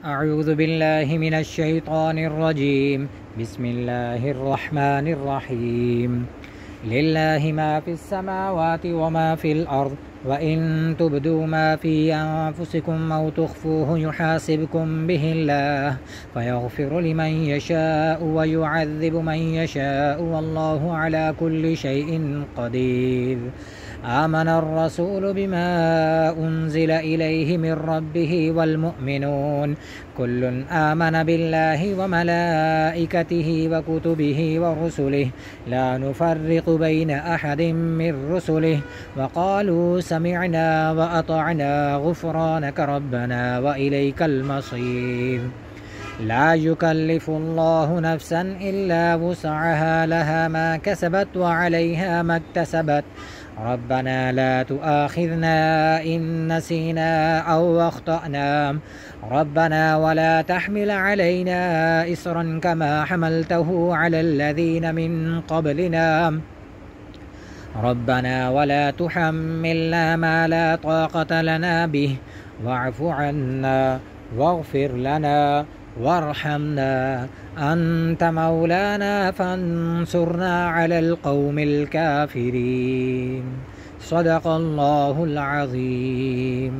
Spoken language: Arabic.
أعوذ بالله من الشيطان الرجيم. بسم الله الرحمن الرحيم. لله ما في السماوات وما في الأرض، وإن تبدوا ما في أنفسكم أو تخفوه يحاسبكم به الله فيغفر لمن يشاء ويعذب من يشاء، والله على كل شيء قدير. آمن الرسول بما أنزل إليه من ربه والمؤمنون كل آمن بالله وملائكته وكتبه ورسله لا نفرق بين أحد من رسله وقالوا سمعنا وأطعنا غفرانك ربنا وإليك المصير. لا يكلف الله نفسا إلا وسعها، لها ما كسبت وعليها ما اكتسبت. ربنا لا تؤاخذنا إن نسينا أو أخطأنا، ربنا ولا تحمل علينا إصرا كما حملته على الذين من قبلنا، ربنا ولا تحملنا ما لا طاقة لنا به، واعف عنا واغفر لنا وارحمنا، أنت مولانا فانصرنا على القوم الكافرين. صدق الله العظيم.